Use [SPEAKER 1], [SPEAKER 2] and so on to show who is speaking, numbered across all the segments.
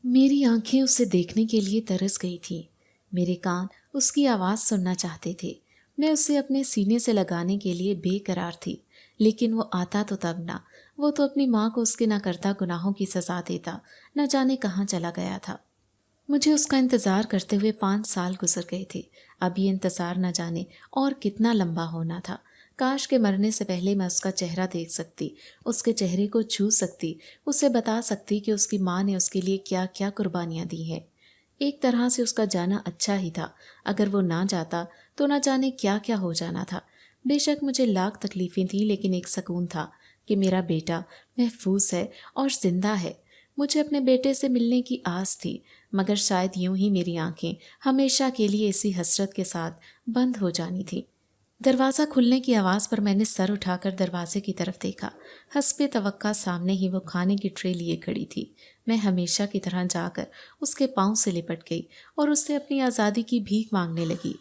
[SPEAKER 1] میری آنکھیں اسے دیکھنے کے لیے ترس گئی تھیں، میرے کان اس کی آواز سننا چاہتے تھے۔ میں اسے اپنے سینے سے لگانے کے لیے بے قرار تھی، لیکن وہ آتا تو تب نہ۔ وہ تو اپنی ماں کو اس کے نہ کردہ گناہوں کی سزا دیتا، نہ جانے کہاں چلا گیا تھا۔ مجھے اس کا انتظار کرتے ہوئے 5 سال گزر گئے تھے۔ اب یہ انتظار نہ جانے اور کتنا لمبا ہونا تھا۔ کاش کہ مرنے سے پہلے میں اس کا چہرہ دیکھ سکتی، اس کے چہرے کو چھو سکتی، اسے بتا سکتی کہ اس کی ماں نے اس کے لیے کیا کیا قربانیاں دی ہیں۔ ایک طرح سے اس کا جانا اچھا ہی تھا، اگر وہ نہ جاتا تو نہ جانے کیا کیا ہو جانا تھا۔ بے شک مجھے لاکھ تکلیفیں تھیں، لیکن ایک سکون تھا کہ میرا بیٹا محفوظ ہے اور زندہ ہے۔ مجھے اپنے بیٹے سے ملنے کی آس تھی، مگر شاید یوں ہی میری آنکھیں ہمیشہ کے لیے اسی حسرت کے ساتھ بند ہو جانی تھیں۔ دروازہ کھلنے کی آواز پر میں نے سر اٹھا کر دروازے کی طرف دیکھا۔ حسب توقع سامنے ہی وہ کھانے کی ٹرے لیے کھڑی تھی۔ میں ہمیشہ کی طرح جا کر اس کے پاؤں سے لپٹ گئی اور اس سے اپنی آزادی کی بھیک مانگنے لگی۔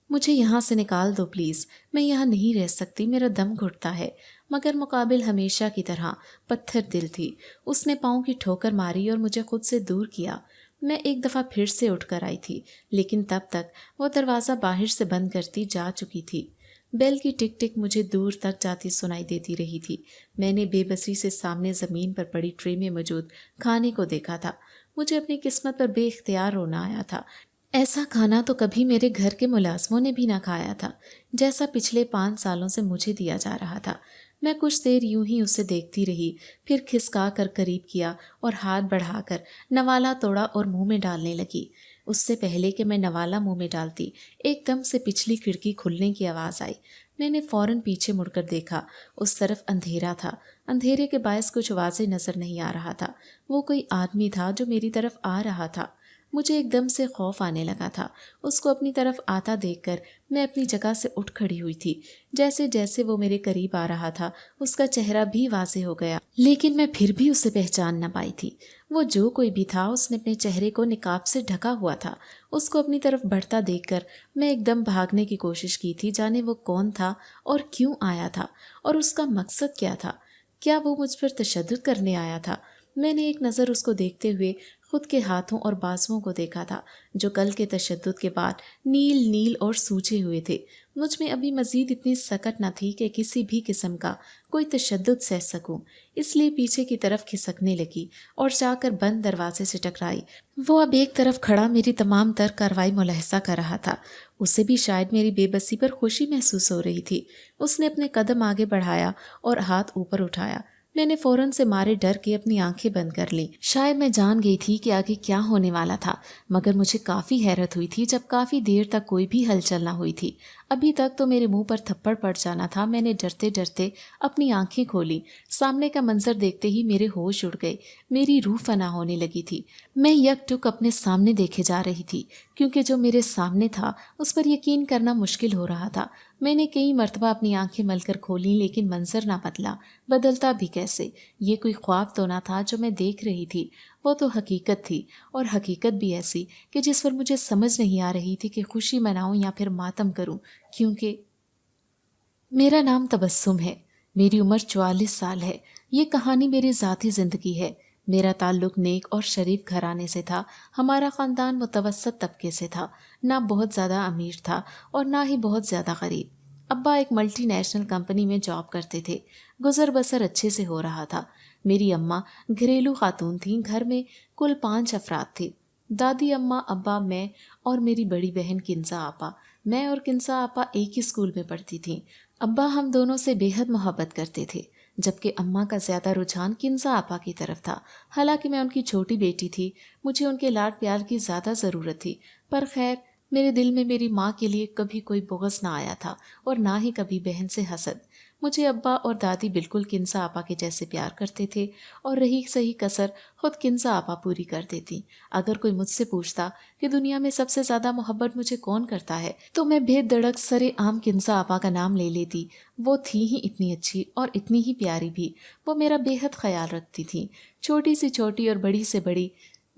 [SPEAKER 1] مجھے یہاں سے نکال دو پلیز، میں یہاں نہیں رہ سکتی، میرا دم گھٹتا ہے۔ مگر مقابل ہمیشہ کی طرح پتھر دل تھی۔ اس نے پاؤں کی ٹھوکر ماری اور مجھے خود سے دور کیا۔ میں ایک دفعہ پھر سے اٹھ کر آئی تھی، لیکن تب تک وہ دروازہ باہر سے بند کرتی جا چکی تھی۔ بیل کی ٹک ٹک مجھے دور تک جاتی سنائی دیتی رہی تھی۔ میں نے بے بسی سے سامنے زمین پر پڑی ٹرے میں موجود کھانے کو دیکھا تھا۔ مجھے اپنی قسمت پر بے اختیار رونا آیا تھا۔ ایسا کھانا تو کبھی میرے گھر کے ملازموں نے بھی نہ کھایا تھا، جیسا پچھلے 5 سالوں سے مجھے دیا جا رہا تھا۔ میں کچھ دیر یوں ہی اسے دیکھتی رہی، پھر کھسکا کر قریب کیا اور ہاتھ بڑھا کر نوالا توڑا اور منہ میں ڈالنے لگی۔ اس سے پہلے کہ میں نوالا منہ میں ڈالتی، ایک دم سے پچھلی کھڑکی کھلنے کی آواز آئی۔ میں نے فوراً پیچھے مڑ کر دیکھا، اس طرف اندھیرا تھا۔ اندھیرے کے باعث کچھ واضح نظر نہیں آ رہا تھا۔ وہ کوئی آدمی تھا جو میری طرف آ رہا تھا۔ مجھے ایک دم سے خوف آنے لگا تھا۔ اس کو اپنی طرف آتا دیکھ کر میں اپنی جگہ سے اٹھ کھڑی ہوئی تھی۔ جیسے جیسے وہ میرے قریب آ رہا تھا، اس کا چہرہ بھی واضح ہو گیا، لیکن میں پھر بھی اسے پہچان نہ پائی تھی۔ وہ جو کوئی بھی تھا، اس نے اپنے چہرے کو نقاب سے ڈھکا ہوا تھا۔ اس کو اپنی طرف بڑھتا دیکھ کر میں ایک دم بھاگنے کی کوشش کی تھی، جانے وہ کون تھا اور کیوں آیا تھا، اور اس کا مقصد کیا تھا۔ کیا وہ مجھ پر تشدد کرنے آیا تھا؟ میں نے ایک نظر اس کو دیکھتے ہوئے خود کے ہاتھوں اور بازوؤں کو دیکھا تھا، جو کل کے تشدد کے بعد نیل نیل اور سوجے ہوئے تھے۔ مجھ میں ابھی مزید اتنی سکت نہ تھی کہ کسی بھی قسم کا کوئی تشدد سہ سکوں، اس لیے پیچھے کی طرف کھسکنے لگی اور جا کر بند دروازے سے ٹکرائی۔ وہ اب ایک طرف کھڑا میری تمام تر کارروائی ملاحظہ کر رہا تھا۔ اسے بھی شاید میری بے بسی پر خوشی محسوس ہو رہی تھی۔ اس نے اپنے قدم آگے بڑھایا اور ہاتھ اوپر اٹھایا۔ میں نے فوراً سے مارے ڈر کے اپنی آنکھیں بند کر لیں۔ شاید میں جان گئی تھی کہ آگے کیا ہونے والا تھا، مگر مجھے کافی حیرت ہوئی تھی جب کافی دیر تک کوئی بھی ہلچل نہ ہوئی تھی۔ ابھی تک تو میرے منہ پر تھپڑ پڑ جانا تھا۔ میں نے ڈرتے ڈرتے اپنی آنکھیں کھولی۔ سامنے کا منظر دیکھتے ہی میرے ہوش اڑ گئے، میری روح فنا ہونے لگی تھی۔ میں یک ٹک اپنے سامنے دیکھے جا رہی تھی، کیونکہ جو میرے سامنے تھا اس پر یقین کرنا مشکل ہو رہا تھا۔ میں نے کئی مرتبہ اپنی آنکھیں مل کر کھولیں، لیکن منظر نہ بدلا۔ بدلتا بھی کیسے؟ یہ کوئی خواب تو نہ تھا جو میں دیکھ رہی تھی، وہ تو حقیقت تھی، اور حقیقت بھی ایسی کہ جس پر مجھے سمجھ نہیں آ رہی تھی کہ خوشی مناؤں یا پھر ماتم کروں، کیونکہ میرا نام تبسم ہے، میری عمر 44 سال ہے۔ یہ کہانی میری ذاتی زندگی ہے۔ میرا تعلق نیک اور شریف گھرانے سے تھا۔ ہمارا خاندان متوسط طبقے سے تھا، نہ بہت زیادہ امیر تھا اور نہ ہی بہت زیادہ غریب۔ ابا ایک ملٹی نیشنل کمپنی میں جاب کرتے تھے، گزر بسر اچھے سے ہو رہا تھا۔ میری اماں گھریلو خاتون تھیں، گھر میں کل 5 افراد تھے، دادی اماں، ابا، میں اور میری بڑی بہن کنزا آپا۔ میں اور کنزا آپا ایک ہی اسکول میں پڑھتی تھیں۔ ابا ہم دونوں سے بے حد محبت کرتے تھے، جبکہ اماں کا زیادہ رجحان کنزا آپا کی طرف تھا۔ حالانکہ میں ان کی چھوٹی بیٹی تھی، مجھے ان کے لاڈ پیار کی زیادہ ضرورت تھی، پر خیر میرے دل میں میری ماں کے لیے کبھی کوئی بغض نہ آیا تھا اور نہ ہی کبھی بہن سے حسد۔ مجھے ابا اور دادی بالکل کنزا آپا کے جیسے پیار کرتے تھے، اور رہی صحیح کسر خود کنزا آپا پوری کر دیتی۔ اگر کوئی مجھ سے پوچھتا کہ دنیا میں سب سے زیادہ محبت مجھے کون کرتا ہے، تو میں بے دڑک سرے عام کنزا آپا کا نام لے لیتی۔ وہ تھی ہی اتنی اچھی اور اتنی ہی پیاری بھی۔ وہ میرا بے حد خیال رکھتی تھیں، چھوٹی سی چھوٹی اور بڑی سے بڑی۔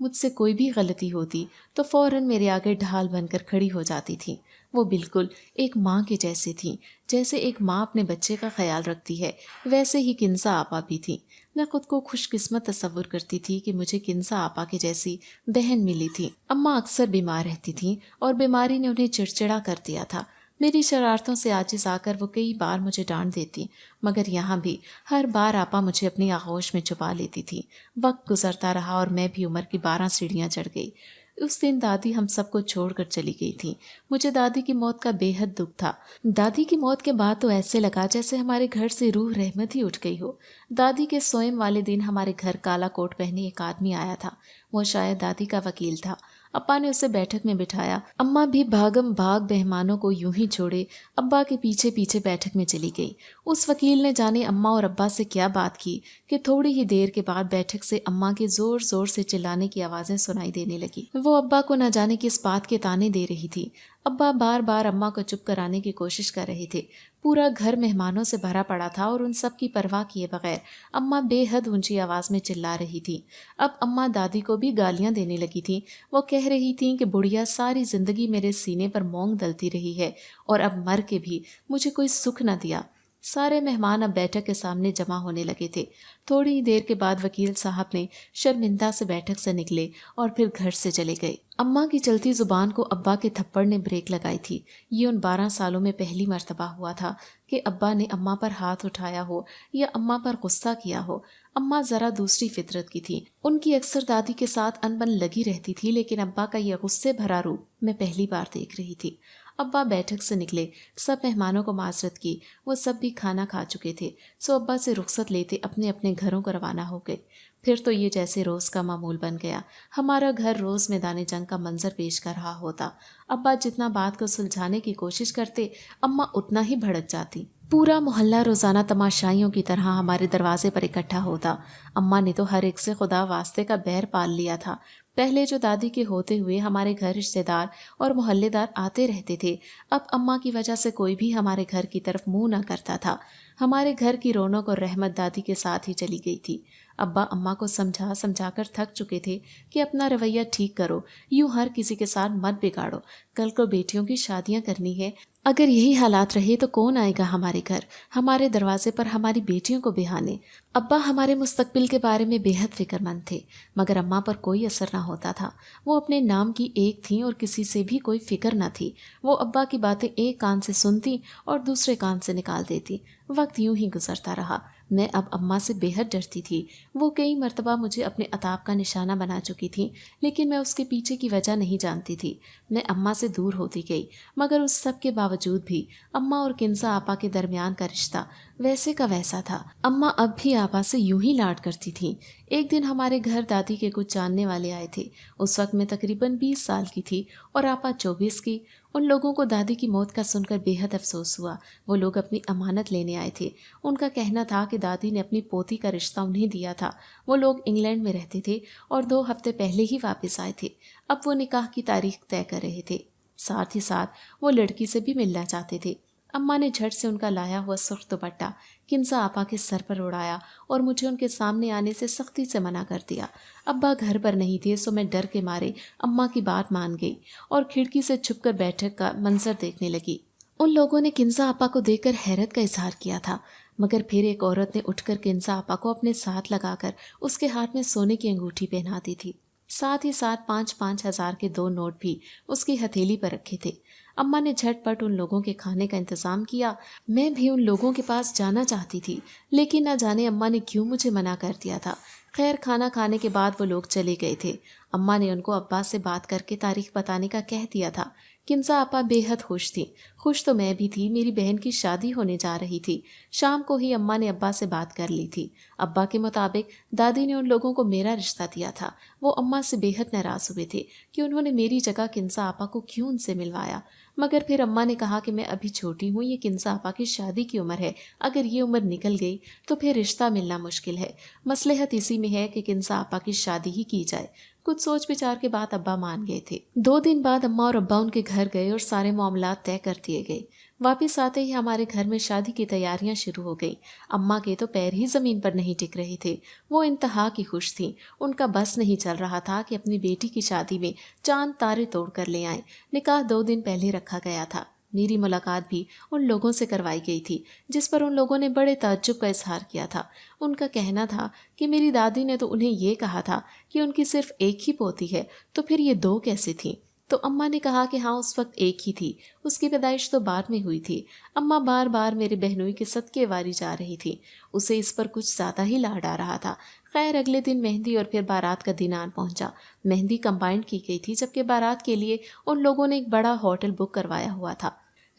[SPEAKER 1] مجھ سے کوئی بھی غلطی ہوتی تو فوراً میرے آگے ڈھال بن کر کھڑی ہو جاتی تھیں۔ وہ بالکل ایک ماں کے جیسے تھیں، جیسے ایک ماں اپنے بچے کا خیال رکھتی ہے، ویسے ہی کنزا آپا بھی تھیں۔ میں خود کو خوش قسمت تصور کرتی تھی کہ مجھے کنزا آپا کے جیسی بہن ملی تھی۔ اماں اکثر بیمار رہتی تھیں اور بیماری نے انہیں چڑچڑا کر دیا تھا۔ میری شرارتوں سے عاجز آ کر وہ کئی بار مجھے ڈانٹ دیتی، مگر یہاں بھی ہر بار آپا مجھے اپنی آغوش میں چھپا لیتی تھی۔ وقت گزرتا رہا اور میں بھی عمر کی 12 سیڑھیاں چڑھ گئی۔ اس دن دادی ہم سب کو چھوڑ کر چلی گئی تھی۔ مجھے دادی کی موت کا بے حد دکھ تھا۔ دادی کی موت کے بعد تو ایسے لگا جیسے ہمارے گھر سے روح رحمت ہی اٹھ گئی ہو۔ دادی کے سوئم والے دن ہمارے گھر کالا کوٹ پہنے ایک آدمی آیا تھا۔ وہ شاید دادی کا وکیل تھا۔ ابا نے اسے بیٹھک میں بٹھایا۔ اماں بھی بھاگم بھاگ مہمانوں کو یوں ہی چھوڑے ابا کے پیچھے پیچھے بیٹھک میں چلی گئی۔ اس وکیل نے جانے اماں اور ابا سے کیا بات کی کہ تھوڑی ہی دیر کے بعد بیٹھک سے اماں کے زور زور سے چلانے کی آوازیں سنائی دینے لگی۔ وہ ابا کو نہ جانے کس بات کے تانے دے رہی تھی۔ ابا بار بار اماں کو چپ کرانے کی کوشش کر رہے تھے۔ پورا گھر مہمانوں سے بھرا پڑا تھا اور ان سب کی پرواہ کیے بغیر اماں بے حد اونچی آواز میں چلا رہی تھی۔ اب اماں دادی کو بھی گالیاں دینے لگی تھیں۔ وہ کہہ رہی تھیں کہ بڑھیا ساری زندگی میرے سینے پر مونگ دلتی رہی ہے اور اب مر کے بھی مجھے کوئی سکھ نہ دیا۔ سارے مہمان اب بیٹھک کے سامنے جمع ہونے لگے تھے۔ تھوڑی ہی دیر کے بعد وکیل صاحب نے شرمندہ سے بیٹھک سے نکلے اور پھر گھر سے چلے گئے۔ اماں کی چلتی زبان کو ابا کے تھپڑ نے بریک لگائی تھی۔ یہ ان 12 سالوں میں پہلی مرتبہ ہوا تھا کہ ابا نے اماں پر ہاتھ اٹھایا ہو یا اماں پر غصہ کیا ہو۔ اماں ذرا دوسری فطرت کی تھی۔ ان کی اکثر دادی کے ساتھ انبن لگی رہتی تھی، لیکن ابا کا یہ غصے بھرا روپ میں پہلی بار دیکھ رہی تھی۔ ابا بیٹھک سے نکلے، سب مہمانوں کو معذرت کی۔ وہ سب بھی کھانا کھا چکے تھے، سو ابا سے رخصت لیتے اپنے اپنے گھروں کو روانہ ہو گئے۔ پھر تو یہ جیسے روز کا معمول بن گیا۔ ہمارا گھر روز میدان جنگ کا منظر پیش کر رہا ہوتا۔ ابا جتنا بات کو سلجھانے کی کوشش کرتے، اماں اتنا ہی بھڑک جاتی۔ پورا محلہ روزانہ تماشائیوں کی طرح ہمارے دروازے پر اکٹھا ہوتا۔ اماں نے تو ہر ایک سے خدا واسطے کا بیر پال لیا تھا۔ پہلے جو دادی کے ہوتے ہوئے ہمارے گھر رشتہ دار اور محلے دار آتے رہتے تھے، اب اماں کی وجہ سے کوئی بھی ہمارے گھر کی طرف منہ نہ کرتا تھا۔ ہمارے گھر کی رونق اور رحمت دادی کے ساتھ ہی چلی گئی تھی۔ ابا اماں کو سمجھا سمجھا کر تھک چکے تھے کہ اپنا رویہ ٹھیک کرو، یوں ہر کسی کے ساتھ مت بگاڑو، کل کو بیٹیوں کی شادیاں کرنی ہے۔ اگر یہی حالات رہے تو کون آئے گا ہمارے گھر، ہمارے دروازے پر ہماری بیٹیوں کو بہانے۔ ابا ہمارے مستقبل کے بارے میں بے حد فکر مند تھے، مگر اماں پر کوئی اثر نہ ہوتا تھا۔ وہ اپنے نام کی ایک تھیں اور کسی سے بھی کوئی فکر نہ تھی۔ وہ ابا کی باتیں ایک کان سے سنتی اور دوسرے کان سے نکال دیتی۔ وقت یوں ہی گزرتا رہا۔ میں اب اماں سے بے حد ڈرتی تھی۔ وہ کئی مرتبہ مجھے اپنے عتاب کا نشانہ بنا چکی تھیں، لیکن میں اس کے پیچھے کی وجہ نہیں جانتی تھی۔ میں اماں سے دور ہوتی گئی، مگر اس سب کے باوجود بھی اماں اور کنزا آپا کے درمیان کا رشتہ ویسے کا ویسا تھا۔ اماں اب بھی آپا سے یوں ہی لاڈ کرتی تھیں۔ ایک دن ہمارے گھر دادی کے کچھ جاننے والے آئے تھے۔ اس وقت میں تقریباً 20 سال کی تھی اور آپا 24 کی۔ ان لوگوں کو دادی کی موت کا سن کر بے حد افسوس ہوا۔ وہ لوگ اپنی امانت لینے آئے تھے۔ ان کا کہنا تھا کہ دادی نے اپنی پوتی کا رشتہ انہیں دیا تھا۔ وہ لوگ انگلینڈ میں رہتے تھے اور 2 ہفتے پہلے ہی واپس آئے تھے۔ اب وہ نکاح کی تاریخ طے کر رہے تھے، ساتھ ہی ساتھ وہ لڑکی سے بھی ملنا چاہتے تھے۔ اماں نے جھٹ سے ان کا لایا ہوا سرخ دوپٹہ کنزا آپا کے سر پر اڑایا اور مجھے ان کے سامنے آنے سے سختی سے منع کر دیا۔ ابا گھر پر نہیں تھے، سو میں ڈر کے مارے اماں کی بات مان گئی اور کھڑکی سے چھپ کر بیٹھک کا منظر دیکھنے لگی۔ ان لوگوں نے کنزا آپا کو دیکھ کر حیرت کا اظہار کیا تھا، مگر پھر ایک عورت نے اٹھ کر کنزا آپا کو اپنے ساتھ لگا کر اس کے ہاتھ میں سونے کی انگوٹھی پہنا دی تھی۔ ساتھ ہی ساتھ 5-5 ہزار کے 2 نوٹ بھی اس کی ہتھیلی پر رکھے تھے۔ اماں نے جھٹ پٹ ان لوگوں کے کھانے کا انتظام کیا۔ میں بھی ان لوگوں کے پاس جانا چاہتی تھی، لیکن نہ جانے اماں نے کیوں مجھے منع کر دیا تھا۔ خیر، کھانا کھانے کے بعد وہ لوگ چلے گئے تھے۔ اماں نے ان کو ابا سے بات کر کے تاریخ بتانے کا کہہ دیا تھا۔ کنزا آپا بے حد خوش تھی۔ خوش تو میں بھی تھی، میری بہن کی شادی ہونے جا رہی تھی۔ شام کو ہی اماں نے ابا سے بات کر لی تھی۔ ابا کے مطابق دادی نے ان لوگوں کو میرا رشتہ دیا تھا۔ وہ اماں سے بے حد ناراض ہوئے تھے کہ انہوں نے میری جگہ کنزا آپا کو کیوں ان سے ملوایا، مگر پھر اماں نے کہا کہ میں ابھی چھوٹی ہوں، یہ کنزا آپا کی شادی کی عمر ہے، اگر یہ عمر نکل گئی تو پھر رشتہ ملنا مشکل ہے۔ مصلحت اسی میں ہے کہ کنزا آپا کی شادی ہی کی جائے۔ کچھ سوچ بچار کے بعد ابا مان گئے تھے۔ 2 دن بعد اماں اور ابا ان کے گھر گئے اور سارے معاملات طے کر دیے گئے۔ واپس آتے ہی ہمارے گھر میں شادی کی تیاریاں شروع ہو گئیں۔ اماں کے تو پیر ہی زمین پر نہیں ٹک رہے تھے۔ وہ انتہا کی خوش تھیں۔ ان کا بس نہیں چل رہا تھا کہ اپنی بیٹی کی شادی میں چاند تارے توڑ کر لے آئیں۔ نکاح 2 دن پہلے رکھا گیا تھا۔ میری ملاقات بھی ان لوگوں سے کروائی گئی تھی جس پر ان لوگوں نے بڑے تعجب کا اظہار کیا تھا۔ ان کا کہنا تھا کہ میری دادی نے تو انہیں یہ کہا تھا کہ ان کی صرف ایک ہی پوتی ہے، تو پھر یہ دو کیسے تھیں؟ تو اماں نے کہا کہ ہاں اس وقت ایک ہی تھی، اس کی پیدائش تو بعد میں ہوئی تھی۔ اماں بار بار میرے بہنوئی کے صدقے واری جا رہی تھی، اسے اس پر کچھ زیادہ ہی لاڈ آ رہا تھا۔ خیر اگلے دن مہندی اور پھر بارات کا دن آن پہنچا۔ مہندی کمبائنڈ کی گئی تھی جبکہ بارات کے لیے ان لوگوں نے ایک بڑا ہوٹل بک کروایا ہوا تھا۔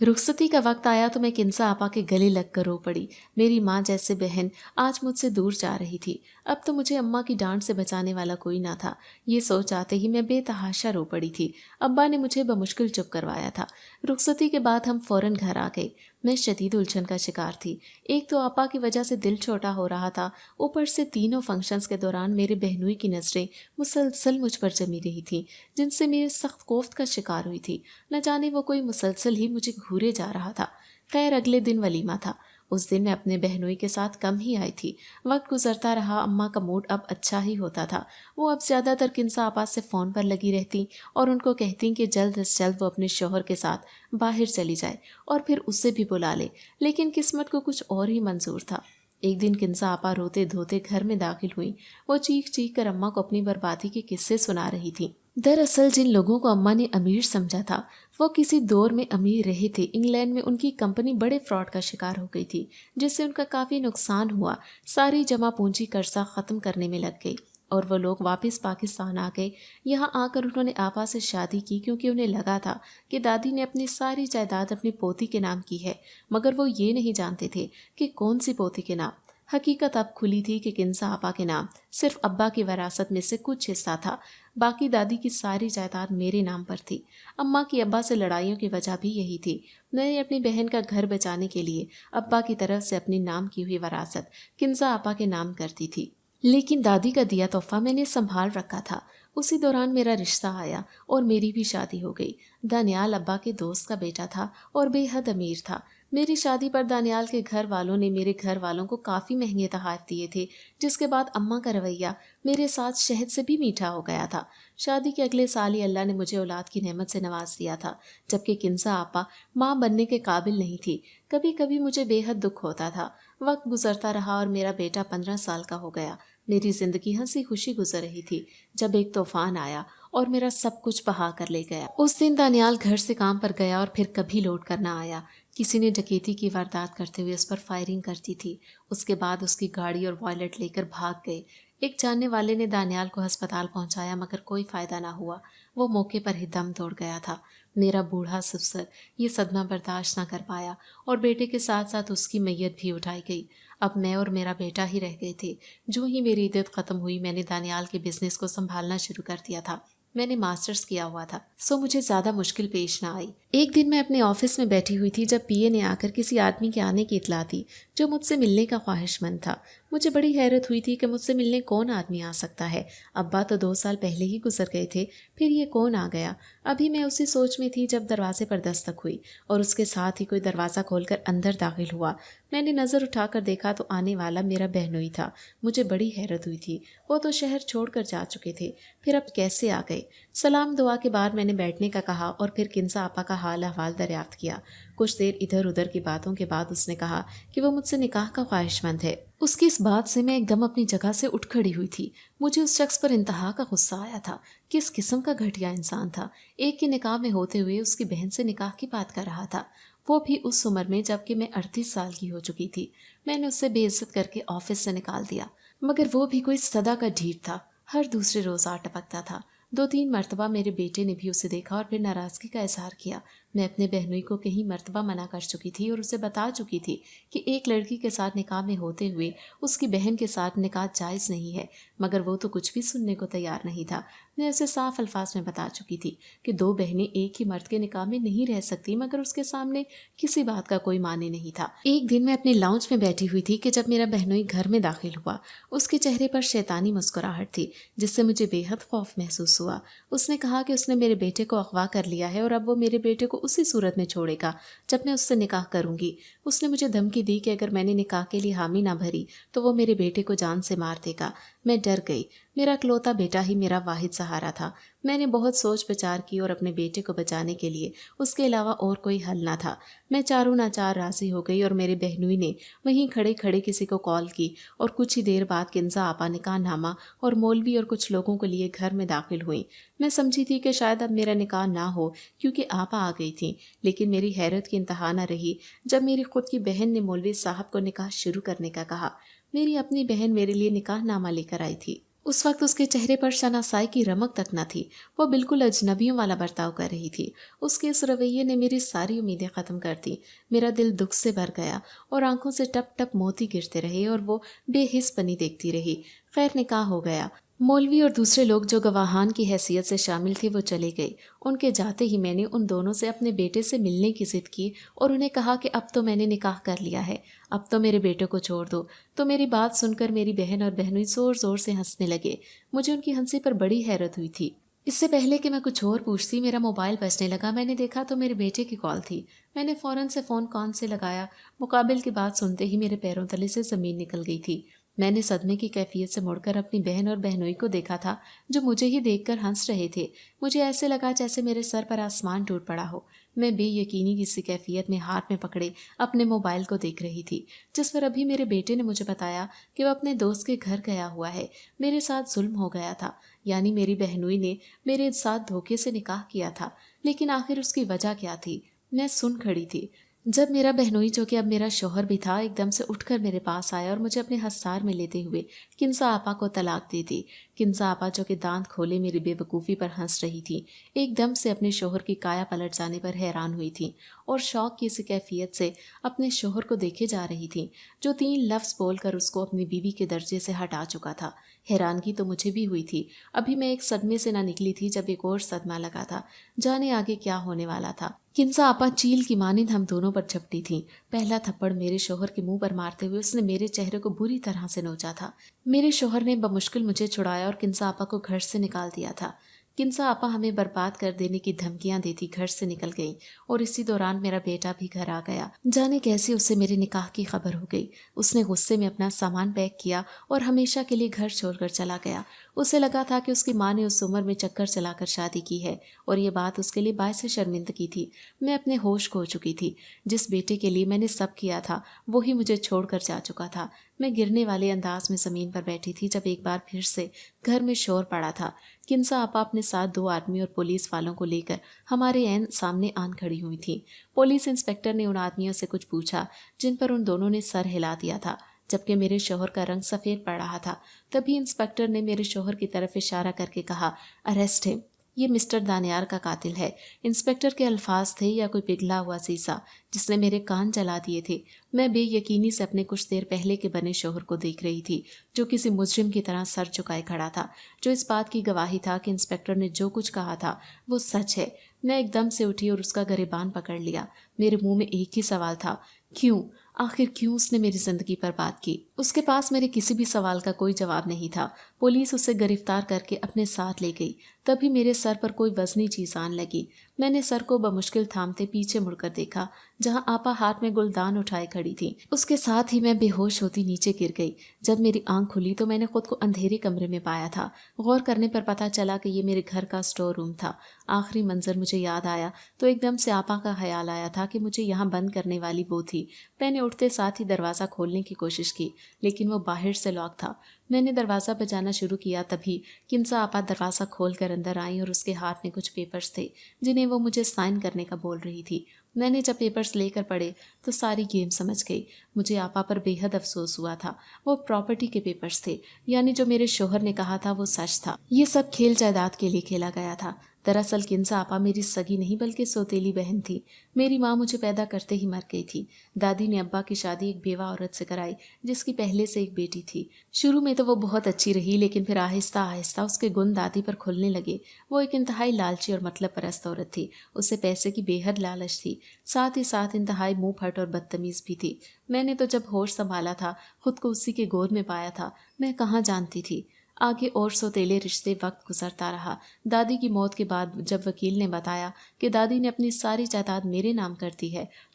[SPEAKER 1] رخصتی کا وقت آیا تو میں کنسا آپا کے گلے لگ کر رو پڑی۔ میری ماں جیسے بہن آج مجھ سے دور جا رہی تھی۔ اب تو مجھے اماں کی ڈانٹ سے بچانے والا کوئی نہ تھا۔ یہ سوچ آتے ہی میں بے تحاشا رو پڑی تھی۔ ابا نے مجھے بمشکل چپ کروایا تھا۔ رخصتی کے بعد ہم فوراً گھر آ گئے۔ میں شدید الجھن کا شکار تھی۔ ایک تو آپا کی وجہ سے دل چھوٹا ہو رہا تھا، اوپر سے تینوں فنکشنز کے دوران میرے بہنوئی کی نظریں مسلسل مجھ پر جمی رہی تھیں جن سے میرے سخت کوفت کا شکار ہوئی تھی۔ نہ جانے وہ کوئی مسلسل ہی مجھے گھورے جا رہا تھا۔ خیر اگلے دن ولیمہ تھا۔ اس دن میں اپنے بہنوئی کے ساتھ کم ہی آئی تھی۔ وقت گزرتا رہا، اماں کا موڈ اب اچھا ہی ہوتا تھا۔ وہ اب زیادہ تر کنسا آپا سے فون پر لگی رہتی اور ان کو کہتی کہ جلد از جلد وہ اپنے شوہر کے ساتھ باہر چلی جائے اور پھر اسے بھی بلا لے، لیکن قسمت کو کچھ اور ہی منظور تھا۔ ایک دن کنسا آپا روتے دھوتے گھر میں داخل ہوئیں۔ وہ چیخ چیخ کر اماں کو اپنی بربادی کے قصے سنا رہی تھی۔ دراصل جن لوگوں کو اماں نے امیر سمجھا تھا وہ کسی دور میں امیر رہے تھے۔ انگلینڈ میں ان کی کمپنی بڑے فراڈ کا شکار ہو گئی تھی جس سے ان کا کافی نقصان ہوا۔ ساری جمع پونجی قرضہ ختم کرنے میں لگ گئی اور وہ لوگ واپس پاکستان آ گئے۔ یہاں آ کر انہوں نے آپا سے شادی کی کیونکہ انہیں لگا تھا کہ دادی نے اپنی ساری جائیداد اپنی پوتی کے نام کی ہے، مگر وہ یہ نہیں جانتے تھے کہ کون سی پوتی کے نام۔ حقیقت اب کھلی تھی کہ کنسا آپا کے نام صرف ابا کی وراثت میں سے کچھ حصہ تھا، باقی دادی کی ساری جائیداد میرے نام پر تھی۔ اماں کی ابا سے لڑائیوں کی وجہ بھی یہی تھی۔ میں نے اپنی بہن کا گھر بچانے کے لیے ابا کی طرف سے اپنی نام کی ہوئی وراثت کنسا آپا کے نام کر دی تھی، لیکن دادی کا دیا تحفہ میں نے سنبھال رکھا تھا۔ اسی دوران میرا رشتہ آیا اور میری بھی شادی ہو گئی۔ دانیال ابا کے دوست کا بیٹا تھا اور بے حد امیر تھا۔ میری شادی پر دانیال کے گھر والوں نے میرے گھر والوں کو کافی مہنگے تحائف دیے تھے، جس کے بعد اماں کا رویہ میرے ساتھ شہد سے بھی میٹھا ہو گیا تھا۔ شادی کے اگلے سال ہی اللہ نے مجھے اولاد کی نعمت سے نواز دیا تھا، جبکہ کنسا آپا ماں بننے کے قابل نہیں تھی۔ کبھی کبھی مجھے بے حد دکھ ہوتا تھا۔ وقت گزرتا رہا اور میرا بیٹا 15 سال کا ہو گیا۔ میری زندگی ہنسی خوشی گزر رہی تھی جب ایک طوفان آیا اور میرا سب کچھ بہا کر لے گیا۔ اس دن دانیال گھر سے کام پر گیا اور پھر کبھی لوٹ کر نہ آیا۔ کسی نے ڈکیتی کی واردات کرتے ہوئے اس پر فائرنگ کر دی تھی۔ اس کے بعد اس کی گاڑی اور وائلٹ لے کر بھاگ گئے۔ ایک جاننے والے نے دانیال کو ہسپتال پہنچایا مگر کوئی فائدہ نہ ہوا، وہ موقع پر ہی دم توڑ گیا تھا۔ میرا بوڑھا سسر یہ صدمہ برداشت نہ کر پایا اور بیٹے کے ساتھ ساتھ اس کی میت بھی اٹھائی گئی۔ اب میں اور میرا بیٹا ہی رہ گئے تھے۔ جو ہی میری عدت ختم ہوئی میں نے دانیال کے بزنس کو سنبھالنا شروع کر دیا تھا۔ میں نے ماسٹرز کیا ہوا تھا سو مجھے زیادہ مشکل پیش نہ آئی۔ ایک دن میں اپنے آفس میں بیٹھی ہوئی تھی جب پی اے نے آ کر کسی آدمی کے آنے کی اطلاع دی جو مجھ سے ملنے کا خواہش مند تھا۔ مجھے بڑی حیرت ہوئی تھی کہ مجھ سے ملنے کون آدمی آ سکتا ہے۔ ابا تو 2 سال پہلے ہی گزر گئے تھے، پھر یہ کون آ گیا؟ ابھی میں اسی سوچ میں تھی جب دروازے پر دستک ہوئی اور اس کے ساتھ ہی کوئی دروازہ کھول کر اندر داخل ہوا۔ میں نے نظر اٹھا کر دیکھا تو آنے والا میرا بہنوئی تھا۔ مجھے بڑی حیرت ہوئی تھی، وہ تو شہر چھوڑ کر جا چکے تھے، پھر اب کیسے آ گئے؟ سلام دعا کے بعد میں نے بیٹھنے کا کہا اور پھر کنسا آپا کا حال احوال دریافت کیا۔ کچھ دیر ادھر ادھر کی باتوں کے بعد اس نے کہا کہ وہ مجھ سے نکاح کا خواہش مند ہے۔ اس کی اس بات سے میں ایک دم اپنی جگہ سے اٹھ کھڑی ہوئی تھی۔ مجھے اس شخص پر انتہا کا غصہ آیا تھا۔ کس قسم کا گھٹیا انسان تھا، ایک کے نکاح میں ہوتے ہوئے اس کی بہن سے نکاح کی بات کر رہا تھا، وہ بھی اس عمر میں جبکہ میں 38 سال کی ہو چکی تھی۔ میں نے اس سے بے عزت کر کے آفس سے نکال دیا، مگر وہ بھی کوئی صدا کا ڈھیٹ تھا، ہر دوسرے روز آ ٹپکتا تھا۔ 2-3 مرتبہ میرے بیٹے نے بھی اسے دیکھا اور پھر ناراضگی کا اظہار کیا۔ میں اپنے بہنوئی کو کئی مرتبہ منع کر چکی تھی اور اسے بتا چکی تھی کہ ایک لڑکی کے ساتھ نکاح میں ہوتے ہوئے اس کی بہن کے ساتھ نکاح جائز نہیں ہے، مگر وہ تو کچھ بھی سننے کو تیار نہیں تھا۔ میں اسے صاف الفاظ میں بتا چکی تھی کہ 2 بہنیں ایک ہی مرد کے نکاح میں نہیں رہ سکتی، مگر اس کے سامنے کسی بات کا کوئی معنی نہیں تھا۔ ایک دن میں اپنے لاؤنج میں بیٹھی ہوئی تھی کہ جب میرا بہنوئی گھر میں داخل ہوا۔ اس کے چہرے پر شیطانی مسکراہٹ تھی جس سے مجھے بے حد خوف محسوس ہوا۔ اس نے کہا کہ اس نے میرے بیٹے کو اغوا کر لیا ہے اور اب وہ میرے بیٹے کو اسی صورت میں چھوڑے گا جب میں اس سے نکاح کروں گی۔ اس نے مجھے دھمکی دی کہ اگر میں نے نکاح کے لیے حامی نہ بھری تو وہ میرے بیٹے کو جان سے مار دے گا۔ میں ڈر گئی۔ میرا اکلوتا بیٹا ہی میرا واحد سہارا تھا۔ میں نے بہت سوچ بچار کی اور اپنے بیٹے کو بچانے کے لیے اس کے علاوہ اور کوئی حل نہ تھا۔ میں چاروں ناچار راضی ہو گئی اور میرے بہنوئی نے وہیں کھڑے کھڑے کسی کو کال کی اور کچھ ہی دیر بعد کنزا آپا نکاح نامہ اور مولوی اور کچھ لوگوں کو لیے گھر میں داخل ہوئیں۔ میں سمجھی تھی کہ شاید اب میرا نکاح نہ ہو کیونکہ آپا آ گئی تھیں، لیکن میری حیرت کی انتہا نہ رہی جب میری خود کی بہن نے مولوی صاحب کو نکاح شروع کرنے کا کہا۔ میری اپنی بہن میرے لیے نکاح نامہ لے کر آئی تھی۔ اس وقت اس کے چہرے پر شناسائی کی رمق تک نہ تھی، وہ بالکل اجنبیوں والا برتاؤ کر رہی تھی۔ اس کے اس رویے نے میری ساری امیدیں ختم کر دی۔ میرا دل دکھ سے بھر گیا اور آنکھوں سے ٹپ ٹپ موتی گرتے رہے اور وہ بے حس بنی دیکھتی رہی۔ خیر نکاح ہو گیا۔ مولوی اور دوسرے لوگ جو گواہان کی حیثیت سے شامل تھے وہ چلے گئے۔ ان کے جاتے ہی میں نے ان دونوں سے اپنے بیٹے سے ملنے کی ضد کی اور انہیں کہا کہ اب تو میں نے نکاح کر لیا ہے، اب تو میرے بیٹے کو چھوڑ دو۔ تو میری بات سن کر میری بہن اور بہنوئی زور زور سے ہنسنے لگے۔ مجھے ان کی ہنسی پر بڑی حیرت ہوئی تھی۔ اس سے پہلے کہ میں کچھ اور پوچھتی میرا موبائل بجنے لگا۔ میں نے دیکھا تو میرے بیٹے کی کال تھی۔ میں نے فوراً سے فون کان سے لگایا۔ مقابل کی بات سنتے ہی میرے پیروں تلے سے زمین نکل گئی تھی۔ میں نے صدمے کی کیفیت سے مڑ کر اپنی بہن اور بہنوئی کو دیکھا تھا جو مجھے ہی دیکھ کر ہنس رہے تھے۔ مجھے ایسے لگا جیسے میرے سر پر آسمان ٹوٹ پڑا ہو۔ میں بے یقینی کسی کیفیت میں ہاتھ میں پکڑے اپنے موبائل کو دیکھ رہی تھی، جس پر ابھی میرے بیٹے نے مجھے بتایا کہ وہ اپنے دوست کے گھر گیا ہوا ہے۔ میرے ساتھ ظلم ہو گیا تھا، یعنی میری بہنوئی نے میرے ساتھ دھوکے سے نکاح کیا تھا۔ لیکن آخر اس کی وجہ کیا تھی؟ میں سن کھڑی تھی جب میرا بہنوئی، جو کہ اب میرا شوہر بھی تھا، ایک دم سے اٹھ کر میرے پاس آیا اور مجھے اپنے حصار میں لیتے ہوئے کنزا آپا کو طلاق دے دی۔ کنزا آپا، جو کہ دانت کھولے میری بے وقوفی پر ہنس رہی تھی، ایک دم سے اپنے شوہر کی کایا پلٹ جانے پر حیران ہوئی تھی اور شوق کی اسی کیفیت سے اپنے شوہر کو دیکھے جا رہی تھی جو 3 لفظ بول کر اس کو اپنی بیوی کے درجے سے ہٹا چکا تھا۔ حیرانگی تو مجھے بھی ہوئی تھی۔ ابھی میں ایک صدمے سے نہ نکلی تھی جب ایک اور صدمہ لگا تھا۔ جانے آگے کیا ہونے والا تھا۔ کنزا آپا چیل کی مانند ہم دونوں پر جھپٹی تھیں۔ پہلا تھپڑ میرے شوہر کے منہ پر مارتے ہوئے اس نے میرے چہرے کو بری طرح سے نوچا تھا۔ میرے شوہر نے بمشکل مجھے چھڑایا اور کنزا آپا کو گھر سے نکال دیا تھا۔ کنزا آپا ہمیں برباد کر دینے کی دھمکیاں دیتی گھر سے نکل گئی اور اسی دوران میرا بیٹا بھی گھر آ گیا۔ جانے کیسے اسے میرے نکاح کی خبر ہو گئی۔ اس نے غصے میں اپنا سامان پیک کیا اور ہمیشہ کے لیے گھر چھوڑ کر چلا گیا۔ اسے لگا تھا کہ اس کی ماں نے اس عمر میں چکر چلا کر شادی کی ہے اور یہ بات اس کے لیے باعث شرمندگی تھی۔ میں اپنے ہوش کھو چکی تھی۔ جس بیٹے کے لیے میں نے سب کیا تھا وہی مجھے چھوڑ کر جا چکا تھا۔ میں گرنے والے انداز میں زمین پر بیٹھی تھی جب ایک بار پھر سے گھر میں شور پڑا تھا۔ کنزا آپا اپنے ساتھ 2 آدمی اور پولیس والوں کو لے کر ہمارے عین سامنے آن کھڑی ہوئی تھی۔ پولیس انسپکٹر نے ان آدمیوں سے کچھ پوچھا جن پر ان دونوں نے سر ہلا دیا تھا، جبکہ میرے شوہر کا رنگ سفید پڑ رہا تھا۔ تبھی انسپکٹر نے میرے شوہر کی طرف اشارہ کر کے کہا، اریسٹ ہم، یہ مسٹر دانیار کا قاتل ہے۔ انسپکٹر کے الفاظ تھے یا کوئی پگھلا ہوا سیسا جس نے میرے کان جلا دیے تھے۔ میں بے یقینی سے اپنے کچھ دیر پہلے کے بنے شوہر کو دیکھ رہی تھی جو کسی مجرم کی طرح سر جھکائے کھڑا تھا، جو اس بات کی گواہی تھا کہ انسپکٹر نے جو کچھ کہا تھا وہ سچ ہے۔ میں ایک دم سے اٹھی اور اس کا گریبان پکڑ لیا۔ میرے منہ میں ایک ہی سوال تھا، کیوں؟ آخر کیوں اس نے میری زندگی برباد کی؟ اس کے پاس میرے کسی بھی سوال کا کوئی جواب نہیں تھا۔ پولیس اسے گرفتار کر کے اپنے ساتھ لے گئی۔ تبھی میرے سر پر کوئی وزنی چیز آن لگی۔ میں نے سر کو بمشکل تھامتے پیچھے مڑ کر دیکھا جہاں آپا ہاتھ میں گلدان اٹھائے کھڑی تھی۔ اس کے ساتھ ہی میں بے ہوش ہوتی نیچے گر گئی۔ جب میری آنکھ کھلی تو میں نے خود کو اندھیرے کمرے میں پایا تھا۔ غور کرنے پر پتہ چلا کہ یہ میرے گھر کا اسٹور روم تھا۔ آخری منظر مجھے یاد آیا تو ایک دم سے آپا کا خیال آیا تھا کہ مجھے یہاں بند کرنے والی وہ تھی۔ میں نے اٹھتے ساتھ ہی دروازہ کھولنے کی کوشش کی لیکن وہ باہر سے لاک تھا۔ میں نے دروازہ بجانا شروع کیا، تبھی کنزا آپا دروازہ کھول کر اندر آئیں اور اس کے ہاتھ میں کچھ پیپرز تھے جنہیں وہ مجھے سائن کرنے کا بول رہی تھی۔ میں نے جب پیپرز لے کر پڑھے تو ساری گیم سمجھ گئی۔ مجھے آپا پر بے حد افسوس ہوا تھا۔ وہ پراپرٹی کے پیپرز تھے، یعنی جو میرے شوہر نے کہا تھا وہ سچ تھا۔ یہ سب کھیل جائیداد کے لیے کھیلا گیا تھا۔ دراصل کنزا آپا میری سگی نہیں بلکہ سوتیلی بہن تھی۔ میری ماں مجھے پیدا کرتے ہی مر گئی تھی۔ دادی نے ابا کی شادی ایک بیوہ عورت سے کرائی جس کی پہلے سے ایک بیٹی تھی۔ شروع میں تو وہ بہت اچھی رہی لیکن پھر آہستہ آہستہ اس کے گن دادی پر کھلنے لگے۔ وہ ایک انتہائی لالچی اور مطلب پرست عورت تھی۔ اسے پیسے کی بے حد لالچ تھی، ساتھ ہی ساتھ انتہائی منہ پھٹ اور بدتمیز بھی تھی۔ میں نے تو جب ہوش سنبھالا تھا خود کو اسی کے گود میں پایا تھا۔ میں کہاں جانتی تھی آگے اور سوتیلے رشتے وقت گزرتا رہا۔ دادی کی موت کے بعد جب وکیل نے بتایا کہ دادی نے اپنی ساری جائیداد میرے نام کر دی ہے